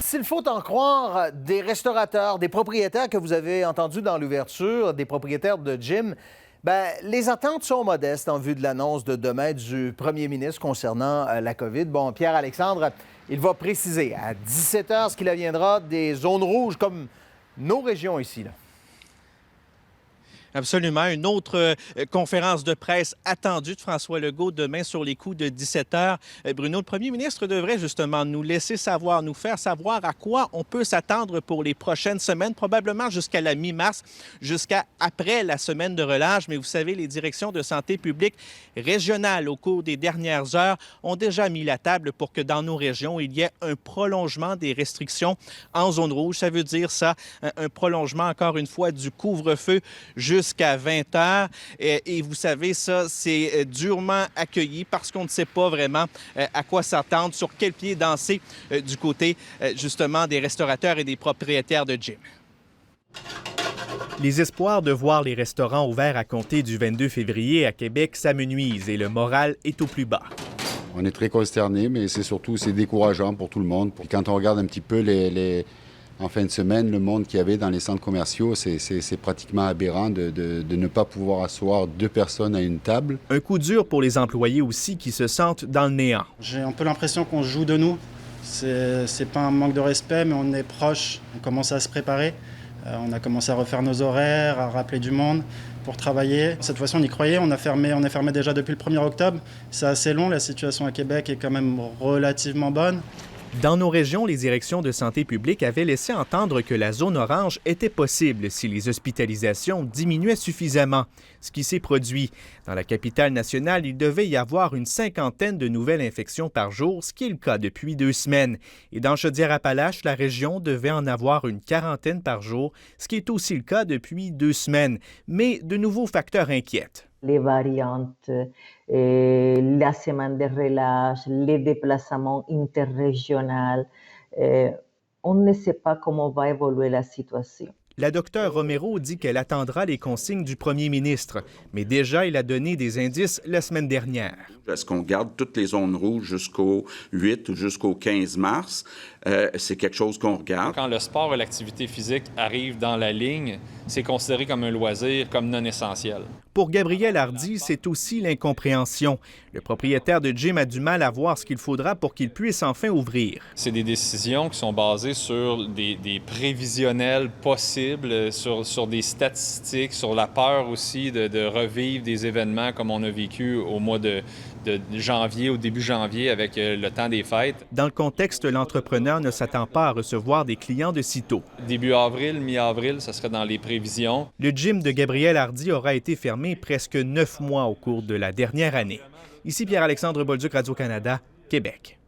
S'il faut en croire des restaurateurs, des propriétaires que vous avez entendus dans l'ouverture, des propriétaires de gym, les attentes sont modestes en vue de l'annonce de demain du premier ministre concernant la COVID. Bon, Pierre-Alexandre, il va préciser à 17 h ce qu'il adviendra des zones rouges comme nos régions ici, là. Absolument. Une autre conférence de presse attendue de François Legault demain sur les coups de 17 h. Bruno, le premier ministre devrait justement nous laisser savoir, nous faire savoir à quoi on peut s'attendre pour les prochaines semaines, probablement jusqu'à la mi-mars, jusqu'à après la semaine de relâche. Mais vous savez, les directions de santé publique régionales au cours des dernières heures ont déjà mis la table pour que dans nos régions, il y ait un prolongement des restrictions en zone rouge. Ça veut dire ça, un prolongement, encore une fois, du couvre-feu jusqu'à 20 h. Et vous savez, ça, c'est durement accueilli parce qu'on ne sait pas vraiment à quoi s'attendre, sur quel pied danser du côté, justement, des restaurateurs et des propriétaires de gym. Les espoirs de voir les restaurants ouverts à compter du 22 février à Québec s'amenuisent et le moral est au plus bas. On est très consternés, mais c'est décourageant pour tout le monde. Puis quand on regarde un petit peu en fin de semaine, le monde qu'il y avait dans les centres commerciaux, c'est pratiquement aberrant de ne pas pouvoir asseoir 2 personnes à une table. Un coup dur pour les employés aussi qui se sentent dans le néant. J'ai un peu l'impression qu'on se joue de nous. C'est pas un manque de respect, mais on est proche, on commence à se préparer. On a commencé à refaire nos horaires, à rappeler du monde pour travailler. Cette fois-ci, on y croyait, on est fermé déjà depuis le 1er octobre. C'est assez long, la situation à Québec est quand même relativement bonne. Dans nos régions, les directions de santé publique avaient laissé entendre que la zone orange était possible si les hospitalisations diminuaient suffisamment, ce qui s'est produit. Dans la capitale nationale, il devait y avoir une 50aine de nouvelles infections par jour, ce qui est le cas depuis 2 semaines. Et dans Chaudière-Appalaches, la région devait en avoir une 40aine par jour, ce qui est aussi le cas depuis 2 semaines. Mais de nouveaux facteurs inquiètent. Les variantes, la semaine de relâche, les déplacements interrégionaux. On ne sait pas comment va évoluer la situation. La docteure Romero dit qu'elle attendra les consignes du premier ministre, mais déjà, il a donné des indices la semaine dernière. Est-ce qu'on garde toutes les zones rouges jusqu'au 8 ou jusqu'au 15 mars? C'est quelque chose qu'on regarde. Quand le sport et l'activité physique arrivent dans la ligne, c'est considéré comme un loisir, comme non essentiel. Pour Gabriel Hardy, c'est aussi l'incompréhension. Le propriétaire de gym a du mal à voir ce qu'il faudra pour qu'il puisse enfin ouvrir. C'est des décisions qui sont basées sur des prévisionnels possibles, sur des statistiques, sur la peur aussi de revivre des événements comme on a vécu au mois de janvier, au début janvier, avec le temps des fêtes. Dans le contexte, l'entrepreneur ne s'attend pas à recevoir des clients de sitôt. Début avril, mi-avril, ça serait dans les prévisions. Le gym de Gabriel Hardy aura été fermé presque 9 mois au cours de la dernière année. Ici Pierre-Alexandre Bolduc, Radio-Canada, Québec.